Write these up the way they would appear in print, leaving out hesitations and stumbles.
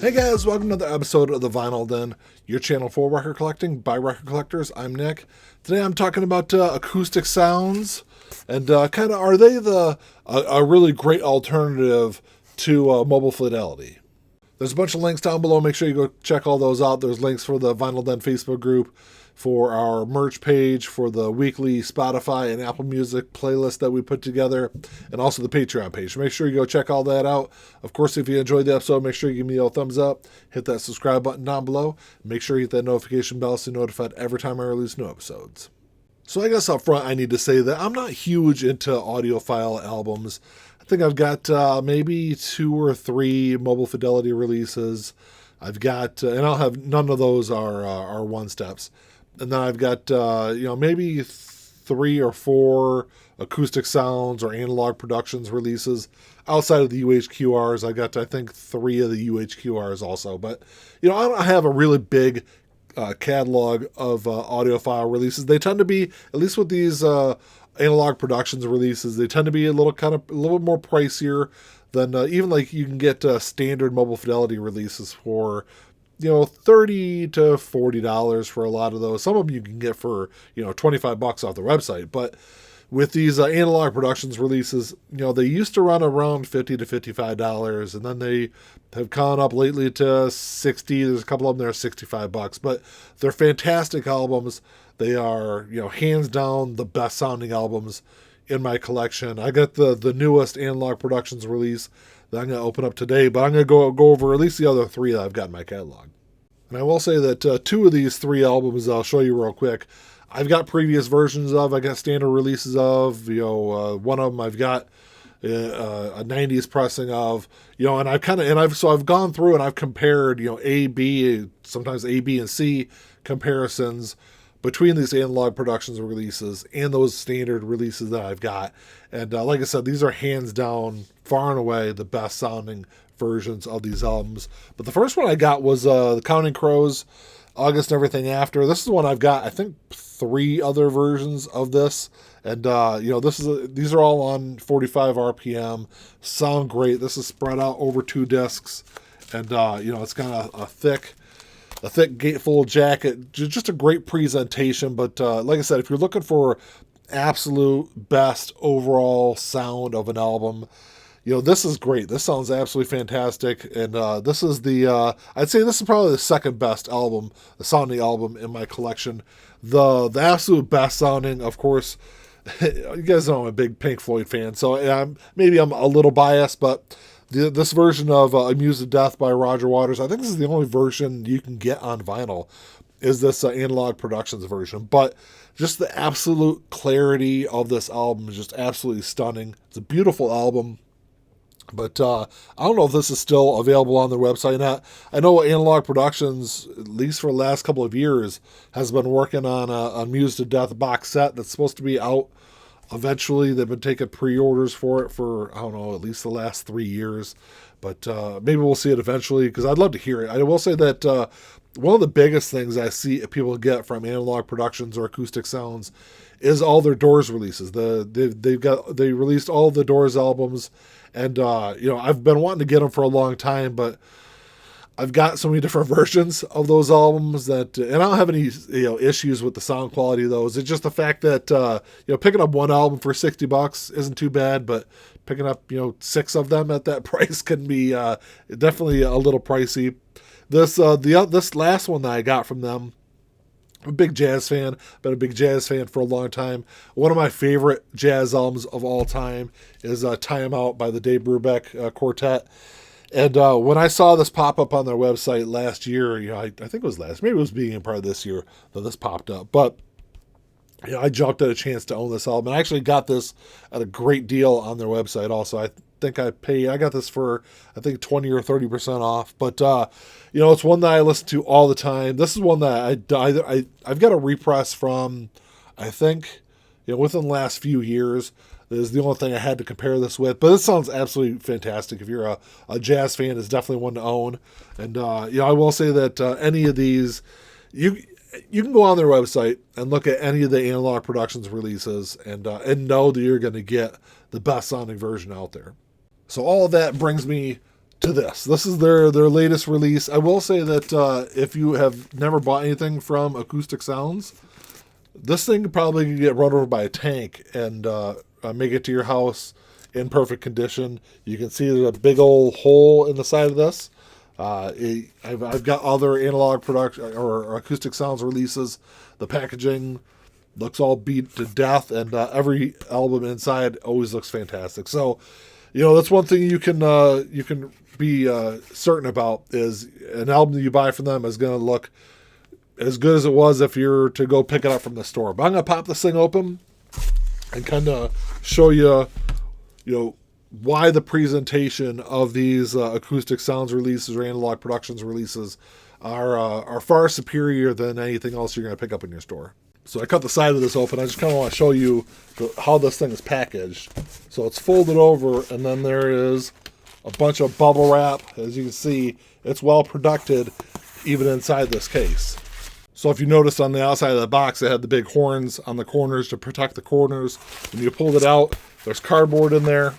Hey guys, welcome to another episode of The Vinyl Den, your channel for record collecting by record collectors. I'm Nick. Today I'm talking about acoustic sounds and kind of are they a really great alternative to Mobile Fidelity. There's a bunch of links down below. Make sure you go check all those out. There's links for the Vinyl Den Facebook group, for our merch page, for the weekly Spotify and Apple Music playlist that we put together, and also the Patreon page. Make sure you go check all that out. Of course, if you enjoyed the episode, make sure you give me a thumbs up, hit that subscribe button down below, and make sure you hit that notification bell so you're notified every time I release new episodes. So I guess up front I need to say that I'm not huge into audiophile albums. I think I've maybe 2 or 3 Mobile Fidelity releases. I've got, and I'll have, none of those are one steps. And then I've got, maybe 3 or 4 acoustic sounds or Analogue Productions releases outside of the UHQRs. I got, I think, 3 of the UHQRs also. But, I don't have a really big catalog of audiophile releases. They tend to be, at least with these Analogue Productions releases, they tend to be a little more pricier than even like you can get standard Mobile Fidelity releases for $30 to $40 for a lot of those. Some of them you can get for, $25 off the website. But with these Analogue Productions releases, they used to run around $50 to $55, and then they have gone up lately to $60. There's a couple of them that are $65, but they're fantastic albums. They are, hands down the best sounding albums in my collection. I got the newest Analogue Productions release that I'm going to open up today, but I'm going to go over at least the other 3 that I've got in my catalog. And I will say that 2 of these 3 albums I'll show you real quick, I've got previous versions of. I got standard releases of. One of them I've got a 90s pressing of. And I've gone through and I've compared A, B, sometimes A, B, and C comparisons between these Analogue Productions releases and those standard releases that I've got. And like I said, these are hands down, far and away, the best sounding versions of these albums. But the first one I got was the Counting Crows, August and Everything After. This is one I've got, I think, 3 other versions of this. And, these are all on 45 RPM. Sound great. This is spread out over 2 discs. And, it's got a thick gatefold jacket, just a great presentation. But like I said, if you're looking for absolute best overall sound of an album, this is great. This sounds absolutely fantastic. And this is I'd say this is probably the second best album, the sounding album in my collection. The absolute best sounding, of course, you guys know I'm a big Pink Floyd fan, so maybe I'm a little biased, but this version of Amused to Death by Roger Waters, I think this is the only version you can get on vinyl, is this Analogue Productions version. But just the absolute clarity of this album is just absolutely stunning. It's a beautiful album. But I don't know if this is still available on their website or not. I know Analogue Productions, at least for the last couple of years, has been working on a Amused to Death box set that's supposed to be out eventually. They've been taking pre-orders for it for, I don't know, at least the last 3 years. But maybe we'll see it eventually, because I'd love to hear it. I will say that one of the biggest things I see people get from Analogue Productions or Acoustic Sounds is all their Doors releases. They released all the Doors albums, and I've been wanting to get them for a long time, but I've got so many different versions of those albums that, and I don't have any issues with the sound quality of those. It's just the fact that picking up one album for $60 isn't too bad, but picking up 6 of them at that price can be definitely a little pricey. This last one that I got from them, I'm a big jazz fan. Been a big jazz fan for a long time. One of my favorite jazz albums of all time is Time Out by the Dave Brubeck Quartet. And when I saw this pop up on their website last year, I think it was maybe it was beginning part of this year that this popped up. But I jumped at a chance to own this album. And I actually got this at a great deal on their website also. I got this for, I think, 20 or 30% off. But, it's one that I listen to all the time. This is one that I've got a repress from, I think, within the last few years. This is the only thing I had to compare this with. But this sounds absolutely fantastic. If you're a jazz fan, it's definitely one to own. And, I will say that any of these, you can go on their website and look at any of the Analogue Productions releases and know that you're going to get the best sounding version out there. So all of that brings me to this. This is their latest release. I will say that if you have never bought anything from Acoustic Sounds, this thing could probably get run over by a tank and make it to your house in perfect condition. You can see there's a big old hole in the side of this. I've got other Analogue production or Acoustic Sounds releases. The packaging looks all beat to death, and every album inside always looks fantastic. So, that's one thing you can be certain about is an album that you buy from them is going to look as good as it was if you're to go pick it up from the store. But I'm going to pop this thing open and kind of show you, why the presentation of these Acoustic Sounds releases or Analogue Productions releases are far superior than anything else you're going to pick up in your store. So I cut the side of this open. I just kind of want to show you how this thing is packaged. So it's folded over, and then there is a bunch of bubble wrap. As you can see, it's well protected even inside this case. So if you notice on the outside of the box, it had the big horns on the corners to protect the corners. When you pulled it out, there's cardboard in there,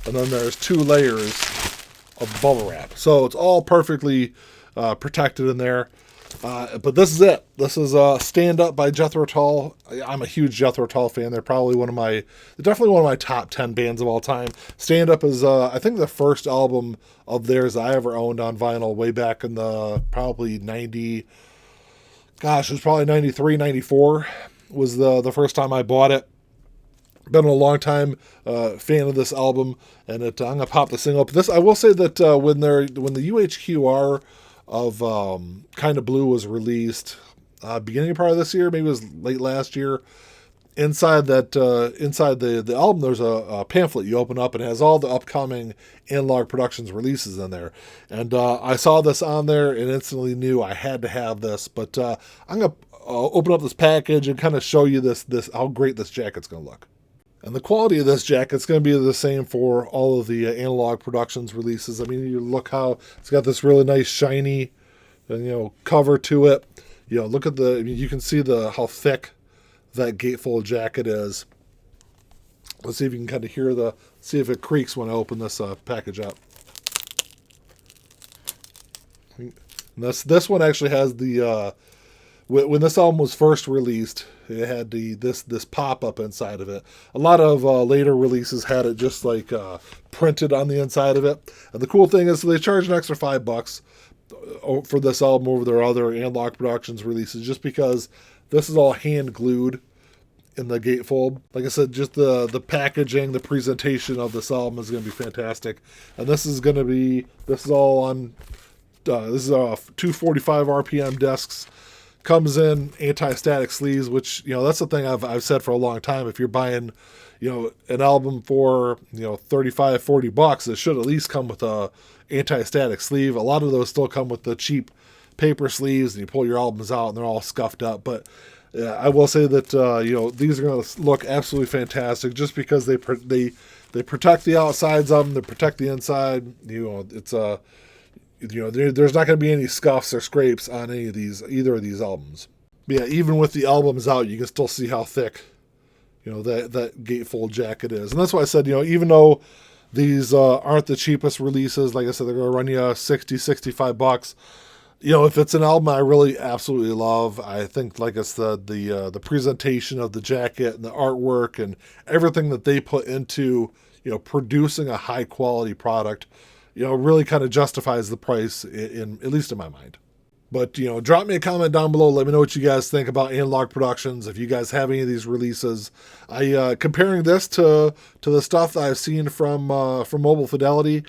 and then there's 2 layers of bubble wrap. So it's all perfectly protected in there. But this is it. This is Stand Up by Jethro Tull. I'm a huge Jethro Tull fan. They're probably definitely one of my top 10 bands of all time. Stand Up is, I think, the first album of theirs I ever owned on vinyl way back in the probably it was probably 93, 94 was the first time I bought it. Been a long time fan of this album, and I'm going to pop this thing up. I will say that when the UHQR of Kind of Blue was released beginning part of this year, maybe it was late last year. Inside the album, there's a pamphlet you open up, and it has all the upcoming Analogue Productions releases in there. And I saw this on there and instantly knew I had to have this. But I'm gonna open up this package and kind of show you this how great this jacket's gonna look. And the quality of this jacket's going to be the same for all of the Analogue Productions releases. I mean, you look how it's got this really nice shiny, cover to it. Look at you can see how thick that gatefold jacket is. Let's see if you can kind of see if it creaks when I open this package up. And this one actually has when this album was first released, it had this pop-up inside of it. A lot of later releases had it just like printed on the inside of it. And the cool thing is they charge an extra $5 for this album over their other Analogue Productions releases, just because this is all hand glued in the gatefold. Like I said, just the packaging, the presentation of this album is going to be fantastic. And this is all on 245 RPM discs. Comes in anti-static sleeves, which, that's the thing I've said for a long time. If you're buying, an album for, $35-40, it should at least come with a anti-static sleeve. A lot of those still come with the cheap paper sleeves, and you pull your albums out and they're all scuffed up. But I will say that, these are going to look absolutely fantastic just because they protect the outsides of them, they protect the inside. It's there's not going to be any scuffs or scrapes on either of these albums. But yeah, even with the albums out, you can still see how thick, that gatefold jacket is. And that's why I said, even though these aren't the cheapest releases, like I said, they're going to run you $60-65. If it's an album I really absolutely love, I think like it's the presentation of the jacket and the artwork and everything that they put into, producing a high quality product, really kind of justifies the price, at least in my mind. But, drop me a comment down below. Let me know what you guys think about Analogue Productions. If you guys have any of these releases, comparing this to the stuff that I've seen from Mobile Fidelity,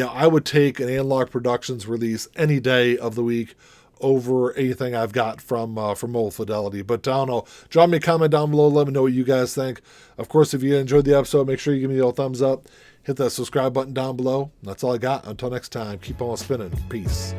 I would take an Analogue Productions release any day of the week over anything I've got from Mobile Fidelity. But I don't know. Drop me a comment down below. Let me know what you guys think. Of course, if you enjoyed the episode, make sure you give me the old thumbs up. Hit that subscribe button down below. That's all I got. Until next time, keep on spinning. Peace.